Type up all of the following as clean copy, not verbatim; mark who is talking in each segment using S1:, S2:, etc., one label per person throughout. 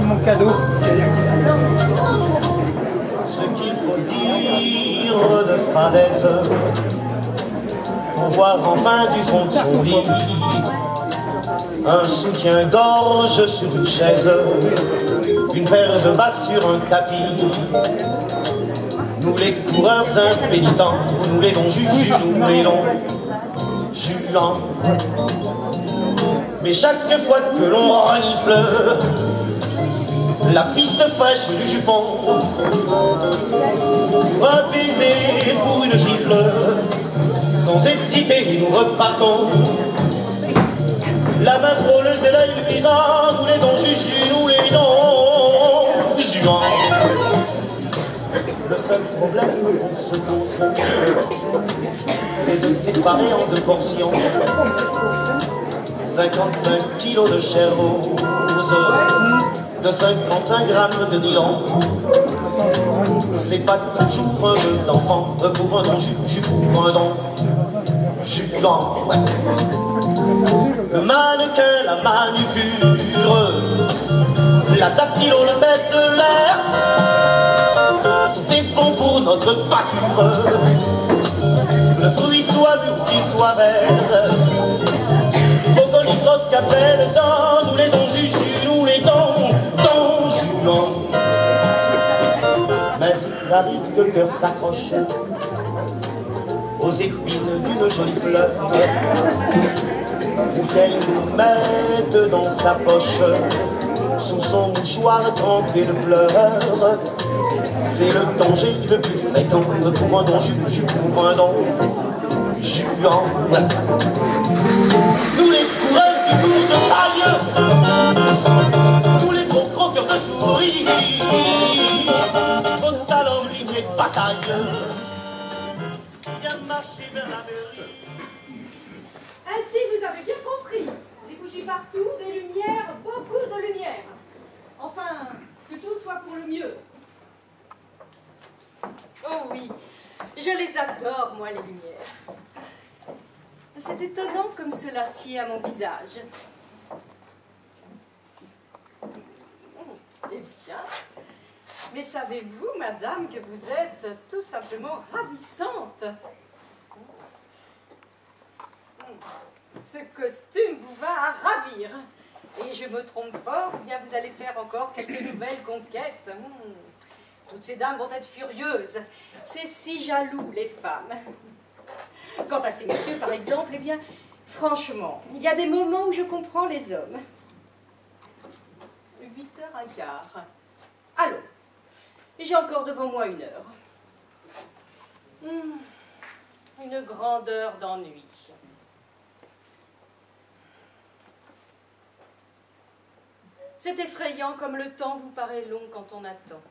S1: Mon cadeau.
S2: Ce qu'il faut dire de fadaise pour voir enfin du fond de son lit un soutien-gorge sur une chaise, une paire de bas sur un tapis. Nous les coureurs impénitents, nous les dons juges, nous les dons juants. Mais chaque fois que l'on renifle la piste fraîche du jupon, un baiser pour une gifle, sans hésiter nous repartons. La main frôleuse et l'œil luisant, nous les dons juges, nous les dons juants. Le seul problème qu'on se pose, c'est de séparer en deux portions 55 kilos de chair rose, de 55 grammes de nylon. C'est pas toujours un jeu d'enfant pour un don juge, pour un don julant. Le mannequin, la manucure, la dactylo, le tête de l'air, tout est bon pour notre pâture. Le fruit soit mûr, qu'il soit vert, Bocolicoque appelle dans, nous les dons juges, nous les dons juants. Mais il arrive que le cœur s'accroche aux épines d'une jolie fleur, ou qu'elle nous mette dans sa poche sous son mouchoir trempé de pleurs. C'est le danger le plus fréquent pour un don juge, pour un don juant. Nous les coureurs du tour de taille, tous les gros croqueurs de souris, au talent libre et de bataille, viens marcher vers la mairie.
S3: Ainsi, vous avez bien compris. Des bougies partout, des lumières, beaucoup de lumière. Enfin, que tout soit pour le mieux. Oh oui, je les adore, moi, les lumières. C'est étonnant comme cela sied à mon visage. Eh bien, mais savez-vous, madame, que vous êtes tout simplement ravissante. Ce costume vous va à ravir. Et je me trompe fort, ou bien vous allez faire encore quelques nouvelles conquêtes. Toutes ces dames vont être furieuses. C'est si jaloux, les femmes. Quant à ces messieurs, par exemple, eh bien, franchement, il y a des moments où je comprends les hommes. 8h15. Allons, j'ai encore devant moi 1 heure. Une grande heure d'ennui. C'est effrayant comme le temps vous paraît long quand on attend.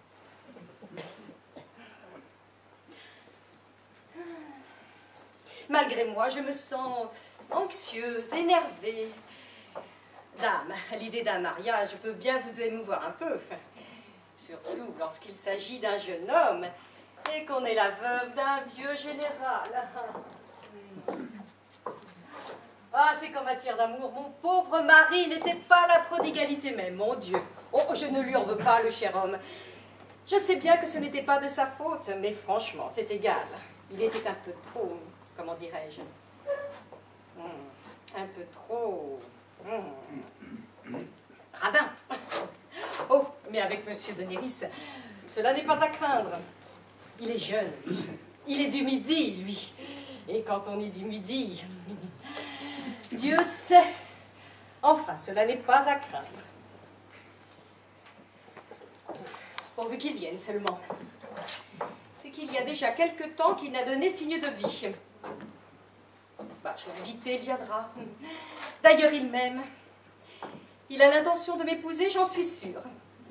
S3: Malgré moi, je me sens anxieuse, énervée. Dame, l'idée d'un mariage peut bien vous émouvoir un peu. Surtout lorsqu'il s'agit d'un jeune homme et qu'on est la veuve d'un vieux général. Ah, c'est qu'en matière d'amour, mon pauvre mari n'était pas la prodigalité même, mon Dieu. Oh, je ne lui en veux pas, le cher homme. Je sais bien que ce n'était pas de sa faute, mais franchement, c'est égal. Il était un peu trop, comment dirais-je, un peu trop radin. Oh, mais avec monsieur de Néris, cela n'est pas à craindre. Il est jeune, lui. Il est du Midi, lui. Et quand on est du Midi, Dieu sait. Enfin, cela n'est pas à craindre. Pourvu qu'il vienne seulement. C'est qu'il y a déjà quelque temps qu'il n'a donné signe de vie. Bah, je l'ai invité, il viendra. D'ailleurs, il m'aime. Il a l'intention de m'épouser, j'en suis sûre.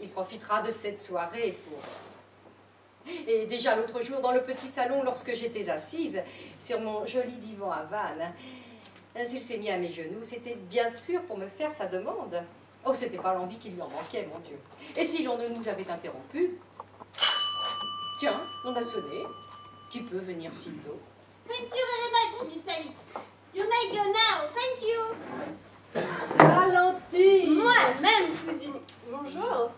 S3: Il profitera de cette soirée pour... Et déjà l'autre jour, dans le petit salon, lorsque j'étais assise sur mon joli divan à Vannes, S'il s'est mis à mes genoux, c'était bien sûr pour me faire sa demande. Oh, c'était pas l'envie qui lui en manquait, mon Dieu. Et si l'on ne nous avait interrompu? Tiens, on a sonné. Qui peut venir sitôt?
S4: Thank you very much, Miss Alice. You may go now. Thank you.
S3: Valentine!
S4: Moi-même, cousine. Bonjour.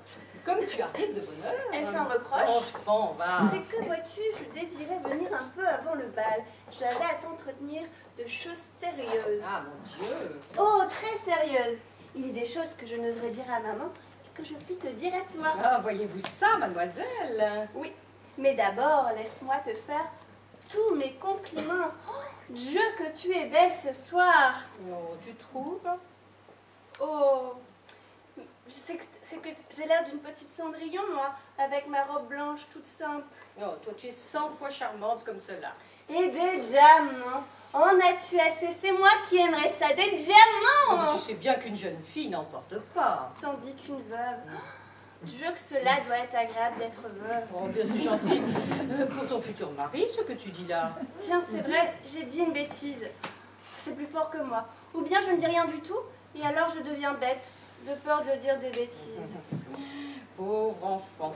S3: Comme tu arrives de bonne heure.
S4: Est-ce un reproche?
S3: Enfant, va.
S4: C'est que, vois-tu, je désirais venir un peu avant le bal. J'avais à t'entretenir de choses sérieuses.
S3: Ah, mon Dieu.
S4: Oh, très sérieuses. Il y a des choses que je n'oserais dire à maman et que je puis te dire à toi.
S3: Ah, voyez-vous ça, mademoiselle?
S4: Oui, mais d'abord, laisse-moi te faire tous mes compliments. Oh, Dieu, que tu es belle ce soir.
S3: Oh, tu trouves?
S4: Oh, c'est que j'ai l'air d'une petite Cendrillon, moi, avec ma robe blanche toute simple.
S3: Oh, toi, tu es 100 fois charmante comme cela.
S4: Et des diamants. En as-tu assez? C'est moi qui aimerais ça, des diamants.
S3: Oh, tu sais bien qu'une jeune fille n'en porte pas.
S4: Tandis qu'une veuve. Dieu, que cela doit être agréable d'être veuve.
S3: Oh, bien, c'est gentil. Pour ton futur mari, ce que tu dis là.
S4: Tiens, c'est vrai, j'ai dit une bêtise. C'est plus fort que moi. Ou bien je ne dis rien du tout, et alors je deviens bête, de peur de dire des bêtises.
S3: Pauvre enfant.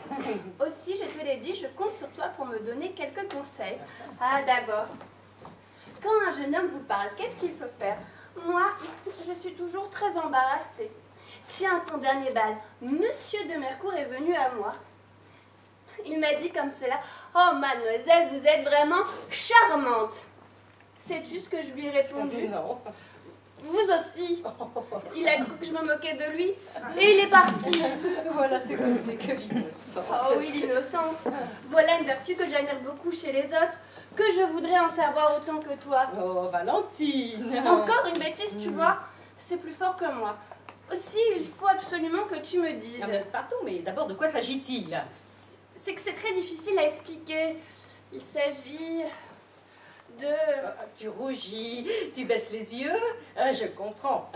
S4: Aussi, je te l'ai dit, je compte sur toi pour me donner quelques conseils. Ah, d'abord, quand un jeune homme vous parle, qu'est-ce qu'il faut faire? Moi, je suis toujours très embarrassée. Tiens, ton dernier bal, Monsieur de Mercourt est venu à moi. Il m'a dit comme cela: oh, mademoiselle, vous êtes vraiment charmante. Sais-tu ce que je lui ai répondu?
S3: Non.
S4: Vous aussi. Il a cru que je me moquais de lui et il est parti.
S3: Voilà ce que c'est que l'innocence.
S4: Oh oui, l'innocence. Voilà une vertu que j'admire beaucoup chez les autres, que je voudrais en savoir autant que toi.
S3: Oh, Valentine.
S4: Encore une bêtise, tu vois, c'est plus fort que moi. Aussi, il faut absolument que tu me dises.
S3: Non, mais pardon, mais d'abord, de quoi s'agit-il?
S4: C'est que c'est très difficile à expliquer. Il s'agit de...
S3: Tu rougis, tu baisses les yeux. Je comprends.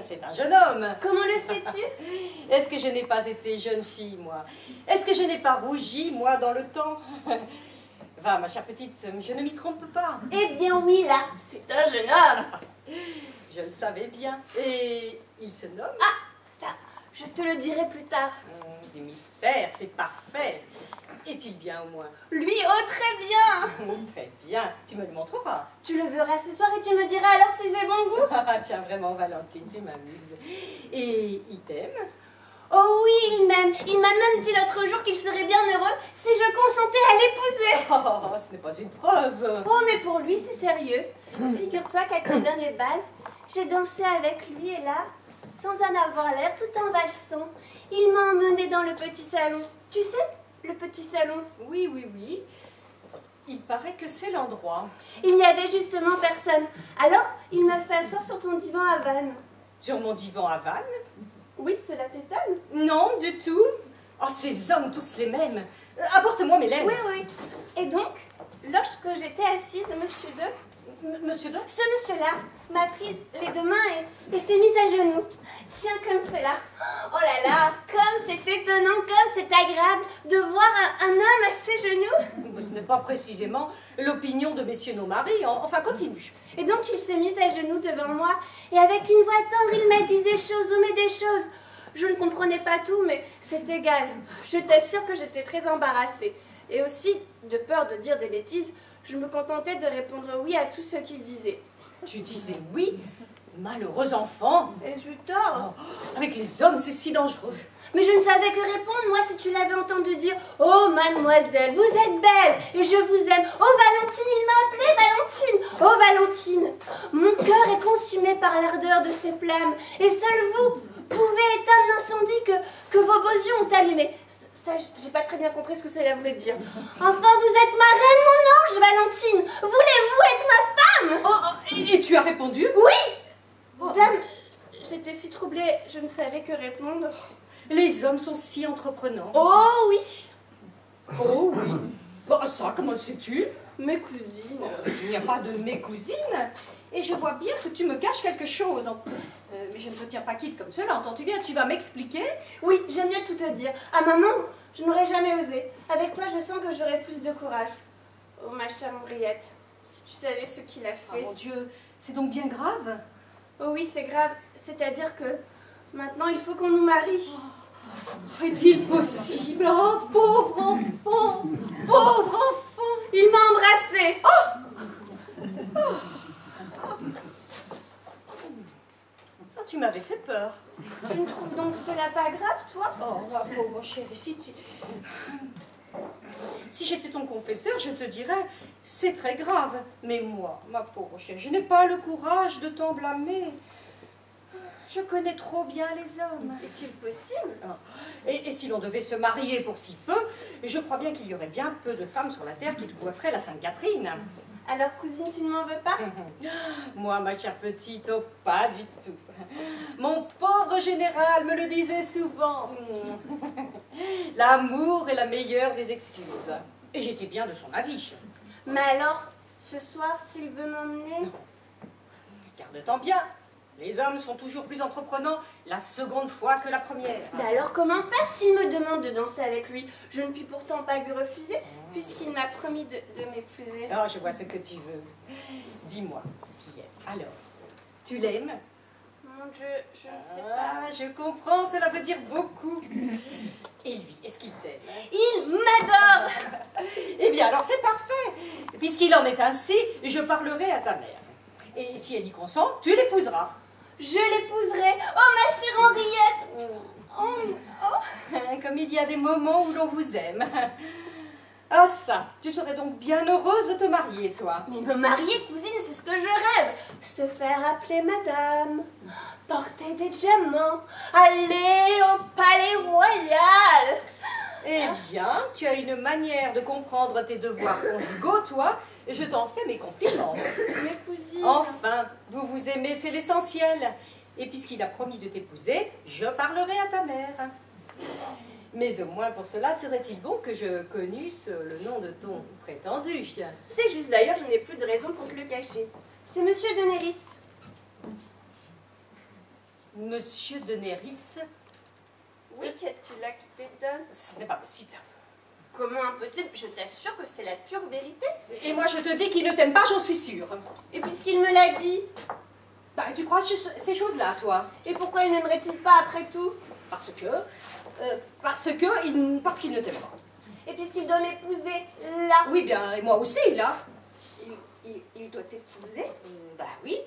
S3: C'est un jeune homme.
S4: Comment le sais-tu?
S3: Est-ce que je n'ai pas été jeune fille, moi? Est-ce que je n'ai pas rougi, moi, dans le temps? Va, ma chère petite, je ne m'y trompe pas.
S4: Eh bien oui, là, c'est un jeune homme.
S3: Je le savais bien. Et il se nomme?
S4: Ah, ça, je te le dirai plus tard.
S3: Du mystère, c'est parfait. Est-il bien au moins?
S4: Lui, oh, très bien.
S3: Très bien, tu me le montreras.
S4: Tu le verras ce soir et tu me diras alors si j'ai bon goût.
S3: Ah, tiens, vraiment, Valentine, tu m'amuses. Et il t'aime?
S4: Oh oui, il m'aime. Il m'a même dit l'autre jour qu'il serait bien heureux si je consentais à l'épouser.
S3: Oh, ce n'est pas une preuve.
S4: Oh, mais pour lui, c'est sérieux. Figure-toi qu'à ton dernier bal, j'ai dansé avec lui et là, sans en avoir l'air, tout en valsant, il m'a emmenée dans le petit salon. Tu sais, le petit salon.
S3: Oui, oui, oui. Il paraît que c'est l'endroit.
S4: Il n'y avait justement personne. Alors, il m'a fait asseoir sur ton divan à Vannes.
S3: Sur mon divan à Vannes?
S4: Oui, cela t'étonne?
S3: Non, du tout. Oh, ces hommes, tous les mêmes. Apporte-moi mes laines.
S4: Oui, oui. Et donc, lorsque j'étais assise, monsieur De...
S3: Monsieur De?
S4: Ce monsieur-là m'a pris les deux mains et s'est mis à genoux. Tiens, comme cela. Oh là là, comme c'est étonnant, comme c'est agréable de voir un homme à ses genoux.
S3: Ce n'est pas précisément l'opinion de messieurs nos maris. Enfin, continue.
S4: Et donc, il s'est mis à genoux devant moi et avec une voix tendre, il m'a dit des choses, oh mais des choses. Je ne comprenais pas tout, mais c'est égal. Je t'assure que j'étais très embarrassée. Et aussi, de peur de dire des bêtises, je me contentais de répondre oui à tout ce qu'il disait.
S3: Tu disais oui? Malheureux enfant.
S4: Ai-je eu tort?
S3: Oh, avec les hommes, c'est si dangereux.
S4: Mais je ne savais que répondre, moi, si tu l'avais entendu dire « Oh, mademoiselle, vous êtes belle et je vous aime. Oh, Valentine, il m'a appelée Valentine. Oh, Valentine, mon cœur est consumé par l'ardeur de ces flammes et seul vous pouvez éteindre l'incendie que vos beaux yeux ont allumé. » Ça, j'ai pas très bien compris ce que cela voulait dire. Enfin, vous êtes ma reine, mon ange, Valentine. Voulez-vous être ma femme?
S3: Oh, et tu as répondu?
S4: Oui.
S3: Oh.
S4: Dame, j'étais si troublée, je ne savais que répondre.
S3: Les hommes sont si entreprenants.
S4: Oh oui.
S3: Oh oui. Bon, ça, comment le sais-tu?
S4: Mes cousines.
S3: Il n'y a pas de mes cousines. Et je vois bien que tu me caches quelque chose. Mais je ne te tiens pas quitte comme cela, entends-tu bien? Tu vas m'expliquer?
S4: Oui, j'aime mieux tout te dire. À maman, je n'aurais jamais osé. Avec toi, je sens que j'aurais plus de courage. Oh, ma chère Henriette, si tu savais ce qu'il a
S3: Ah
S4: fait.
S3: mon Dieu, c'est donc bien grave.
S4: Oh oui, c'est grave. C'est-à-dire que maintenant, il faut qu'on nous marie.
S3: Oh, est-il possible? Oh, pauvre enfant! Pauvre enfant!
S4: Il m'a embrassée.
S3: Oh, tu m'avais fait peur.
S4: Tu ne trouves donc cela pas grave, toi?
S3: Oh, ma pauvre chérie, si j'étais ton confesseur, je te dirais, c'est très grave. Mais moi, ma pauvre chérie, je n'ai pas le courage de t'en blâmer. Je connais trop bien les hommes.
S4: Est-il possible?
S3: Et si l'on devait se marier pour si peu, je crois bien qu'il y aurait bien peu de femmes sur la terre qui te coifferaient la Sainte-Catherine.
S4: Alors, cousine, tu ne m'en veux pas?
S3: Moi, ma chère petite, oh, pas du tout. Mon pauvre général me le disait souvent. L'amour est la meilleure des excuses. Et j'étais bien de son avis.
S4: Mais alors, ce soir, s'il veut m'emmener...
S3: Garde-t'en bien. Les hommes sont toujours plus entreprenants la seconde fois que la première.
S4: Mais alors, comment faire s'il me demande de danser avec lui? Je ne puis pourtant pas lui refuser, puisqu'il m'a promis de m'épouser.
S3: Oh, je vois ce que tu veux. Dis-moi, fillette, alors, tu l'aimes?
S4: Mon Dieu, je ne sais pas.
S3: Ah, je comprends, cela veut dire beaucoup. Et lui, est-ce qu'il t'aime?
S4: Il m'adore!
S3: Eh bien, alors c'est parfait. Puisqu'il en est ainsi, je parlerai à ta mère. Et si elle y consent, tu l'épouseras.
S4: Je l'épouserai. Oh, ma chère Henriette!
S3: Comme il y a des moments où l'on vous aime. Ah ça, tu serais donc bien heureuse de te marier, toi.
S4: Mais me marier, cousine, c'est ce que je rêve. Se faire appeler madame, porter des diamants, aller au palais royal.
S3: Eh bien, tu as une manière de comprendre tes devoirs conjugaux, toi, et je t'en fais mes compliments.
S4: Mais cousine...
S3: Enfin, vous vous aimez, c'est l'essentiel. Et puisqu'il a promis de t'épouser, je parlerai à ta mère. Mais au moins pour cela, serait-il bon que je connusse le nom de ton prétendu?
S4: C'est juste, d'ailleurs, je n'ai plus de raison pour te le cacher. C'est Monsieur de Néris.
S3: Monsieur de Néris?
S4: Oui, qu'a-t-il là qui t'étonne?
S3: Ce n'est pas possible.
S4: Comment impossible? Je t'assure que c'est la pure vérité.
S3: Et moi, je te dis qu'il ne t'aime pas, j'en suis sûre.
S4: Et puisqu'il me l'a dit...
S3: Bah, tu crois ces choses-là, toi?
S4: Et pourquoi il m'aimerait-il pas après tout?
S3: Parce qu'il ne t'aime pas.
S4: Et puisqu'il doit m'épouser là...
S3: Oui, bien, et moi aussi, là.
S4: Il doit t'épouser?
S3: Bah oui.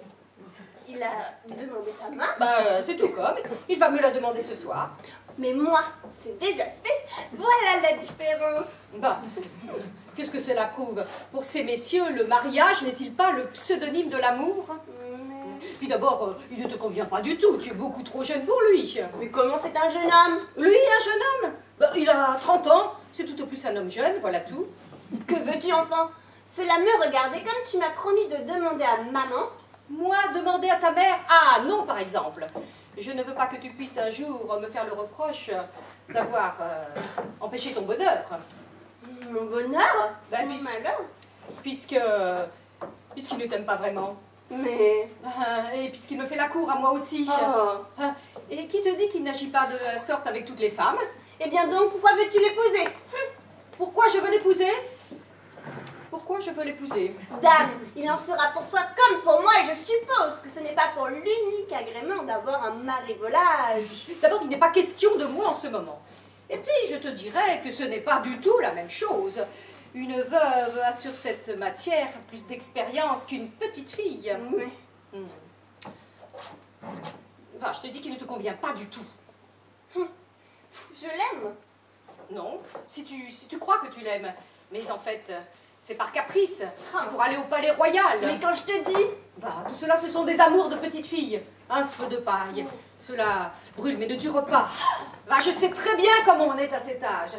S4: Il a demandé ta main?
S3: Bah, c'est tout comme. Il va me la demander ce soir.
S4: Mais moi, c'est déjà fait. Voilà la différence.
S3: Bah, qu'est-ce que cela prouve? Pour ces messieurs, le mariage n'est-il pas le pseudonyme de l'amour? Puis d'abord, il ne te convient pas du tout. Tu es beaucoup trop jeune pour lui.
S4: Mais comment c'est un jeune homme?
S3: Lui, un jeune homme? Bah, il a 30 ans. C'est tout au plus un homme jeune, voilà tout.
S4: Que veux-tu, enfant? Cela me regardait comme tu m'as promis de demander à maman.
S3: Moi, demander à ta mère? Ah, non, par exemple. Je ne veux pas que tu puisses un jour me faire le reproche d'avoir empêché ton bonheur.
S4: Mon bonheur?
S3: Ben,
S4: Mon malheur?
S3: Puisqu'il ne t'aime pas vraiment.
S4: Mais...
S3: Et puisqu'il me fait la cour à moi aussi.
S4: Oh.
S3: Et qui te dit qu'il n'agit pas de la sorte avec toutes les femmes?
S4: Eh bien donc, pourquoi veux-tu l'épouser?
S3: Pourquoi je veux l'épouser? Pourquoi je veux l'épouser?
S4: Dame, il en sera pour toi comme pour moi, et je suppose que ce n'est pas pour l'unique agrément d'avoir un mari volage.
S3: D'abord, il n'est pas question de moi en ce moment. Et puis, je te dirais que ce n'est pas du tout la même chose. Une veuve a sur cette matière plus d'expérience qu'une petite fille.
S4: Mais...
S3: Enfin, je te dis qu'il ne te convient pas du tout.
S4: Je l'aime.
S3: Non, si tu crois que tu l'aimes. Mais en fait, c'est par caprice. C'est pour aller au palais royal.
S4: Mais quand je te dis...
S3: Bah, tout cela, ce sont des amours de petite fille. Un feu de paille. Cela brûle, mais ne dure pas. Bah, je sais très bien comment on est à cet âge.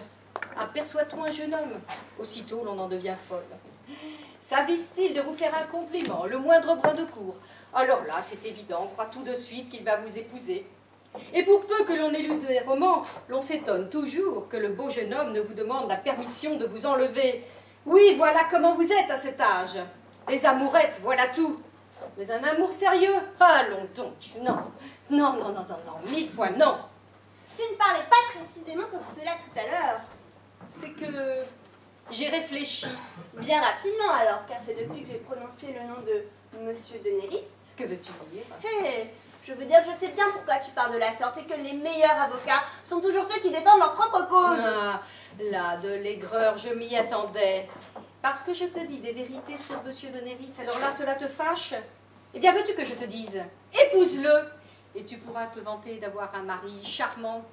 S3: Aperçois-toi un jeune homme. Aussitôt, l'on en devient folle. S'avise-t-il de vous faire un compliment, le moindre brin de cour? Alors là, c'est évident, on croit tout de suite qu'il va vous épouser. Et pour peu que l'on ait lu des romans, l'on s'étonne toujours que le beau jeune homme ne vous demande la permission de vous enlever. Oui, voilà comment vous êtes à cet âge. Les amourettes, voilà tout. Mais un amour sérieux? Allons donc, non. Non, non, non, non, non, 1000 fois non.
S4: Tu ne parlais pas précisément comme cela tout à l'heure.
S3: C'est que j'ai réfléchi.
S4: Bien rapidement alors, car c'est depuis que j'ai prononcé le nom de Monsieur de Néris
S3: Que veux-tu dire?
S4: Hé, je veux dire, je sais bien pourquoi tu parles de la sorte et que les meilleurs avocats sont toujours ceux qui défendent leur propre cause.
S3: Ah, là, de l'aigreur, je m'y attendais. Parce que je te dis des vérités sur Monsieur de Néris, alors là, cela te fâche? Eh bien, veux-tu que je te dise? Épouse-le, et tu pourras te vanter d'avoir un mari charmant,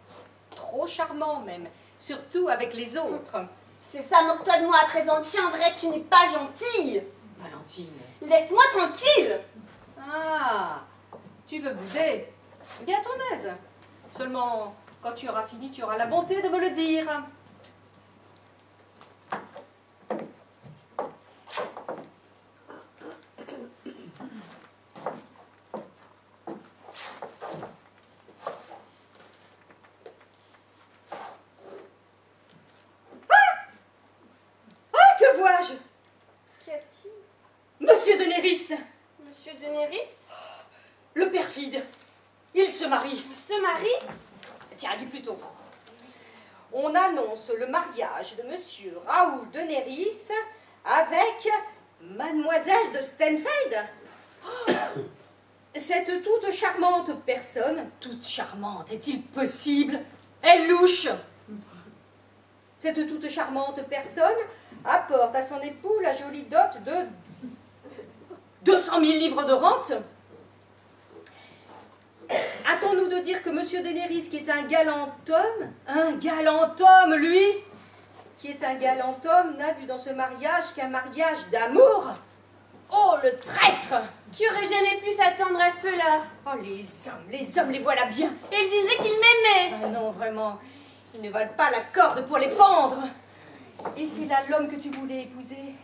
S3: trop charmant même, surtout avec les autres.
S4: C'est ça, moque-toi de moi à présent. Tiens, vrai, tu n'es pas gentille.
S3: Valentine.
S4: Laisse-moi tranquille.
S3: Ah, tu veux bouder? Eh bien, à ton aise. Seulement, quand tu auras fini, tu auras la bonté de me le dire. Que vois-je?
S4: Qu'y a-t-il?
S3: Monsieur de Néris,
S4: Monsieur de Néris
S3: le perfide, il se marie.
S4: se marie?
S3: Tiens, dis plutôt. On annonce le mariage de monsieur Raoul de Néris avec mademoiselle de Stenfeld. Oh, cette toute charmante personne, toute charmante, est-il possible? Elle louche. Cette toute charmante personne apporte à son époux la jolie dot de 200 000 livres de rente. Hâtons-nous de dire que monsieur de Néris, qui est un galant homme, lui, qui est un galant homme, n'a vu dans ce mariage qu'un mariage d'amour. Oh, le traître!
S4: Qui aurait jamais pu s'attendre à cela?
S3: Oh, les hommes, les voilà bien.
S4: Et il disait qu'il m'aimait.
S3: Ah non, vraiment, ils ne valent pas la corde pour les pendre. Et c'est là l'homme que tu voulais épouser.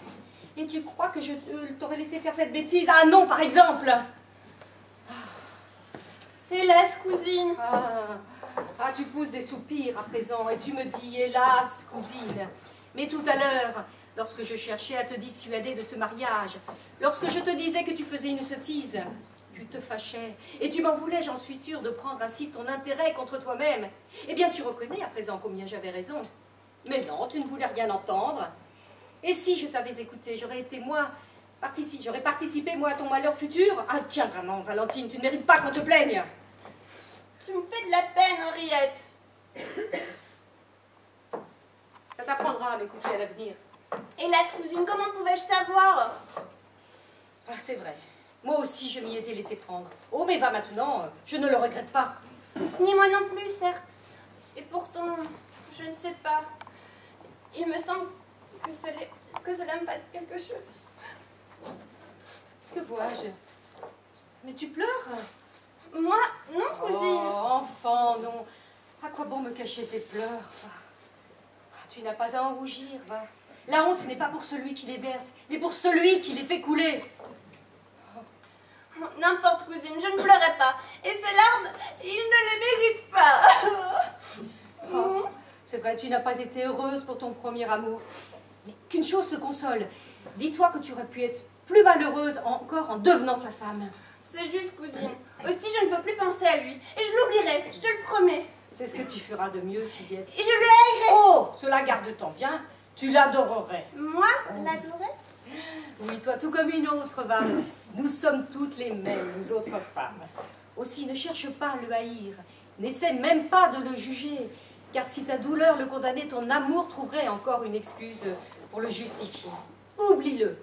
S3: Et tu crois que je t'aurais laissé faire cette bêtise? Ah non, par exemple.
S4: Hélas, cousine.
S3: Ah, tu pousses des soupirs à présent et tu me dis hélas, cousine. Mais tout à l'heure, lorsque je cherchais à te dissuader de ce mariage, lorsque je te disais que tu faisais une sottise, tu te fâchais et tu m'en voulais, j'en suis sûre, de prendre ainsi ton intérêt contre toi-même. Eh bien, tu reconnais à présent combien j'avais raison. Mais non, tu ne voulais rien entendre. Et si je t'avais écouté, j'aurais été moi, j'aurais participé moi à ton malheur futur. Ah tiens, vraiment, Valentine, tu ne mérites pas qu'on te plaigne.
S4: Tu me fais de la peine, Henriette.
S3: Ça t'apprendra à m'écouter à l'avenir.
S4: Hélas, cousine, comment pouvais-je savoir?
S3: Ah, c'est vrai. Moi aussi, je m'y étais laissé prendre. Oh, mais va maintenant, je ne le regrette pas.
S4: Ni moi non plus, certes. Et pourtant, je ne sais pas. Il me semble que cela me fasse quelque chose.
S3: Que vois-je? Mais tu pleures?
S4: Moi? Non, cousine.
S3: Oh, enfant, non. À quoi bon me cacher tes pleurs? Ah, tu n'as pas à en rougir, va. La honte n'est pas pour celui qui les verse, mais pour celui qui les fait couler.
S4: N'importe, cousine, je ne pleurais pas. Et ces larmes, ils ne les méritent pas.
S3: Oh, c'est vrai, tu n'as pas été heureuse pour ton premier amour. Mais qu'une chose te console. Dis-toi que tu aurais pu être plus malheureuse encore en devenant sa femme.
S4: C'est juste, cousine. Aussi, je ne peux plus penser à lui. Et je l'oublierai, je te le promets.
S3: C'est ce que tu feras de mieux, fillette.
S4: Et je le haïrai.
S3: Oh, cela garde-t'en bien. Tu l'adorerais.
S4: Moi, l'adorer?
S3: Oui, toi, tout comme une autre, va. Nous sommes toutes les mêmes, nous autres femmes. Aussi, ne cherche pas à le haïr. N'essaie même pas de le juger. Car si ta douleur le condamnait, ton amour trouverait encore une excuse pour le justifier. Oublie-le.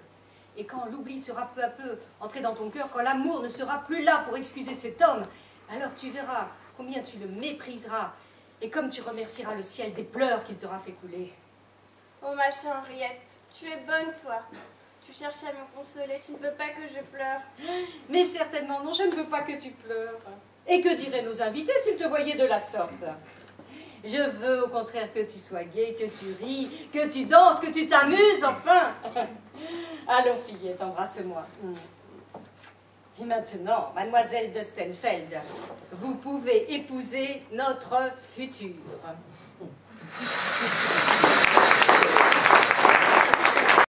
S3: Et quand l'oubli sera peu à peu entré dans ton cœur, quand l'amour ne sera plus là pour excuser cet homme, alors tu verras combien tu le mépriseras et comme tu remercieras le ciel des pleurs qu'il t'aura fait couler.
S4: Oh, ma chère Henriette, tu es bonne, toi. Tu cherches à me consoler, tu ne veux pas que je pleure.
S3: Mais certainement non, je ne veux pas que tu pleures. Et que diraient nos invités s'ils te voyaient de la sorte? Je veux au contraire que tu sois gaie, que tu ris, que tu danses, que tu t'amuses, enfin. Allons, fillette, embrasse-moi. Et maintenant, mademoiselle de Stenfeld, vous pouvez épouser notre futur.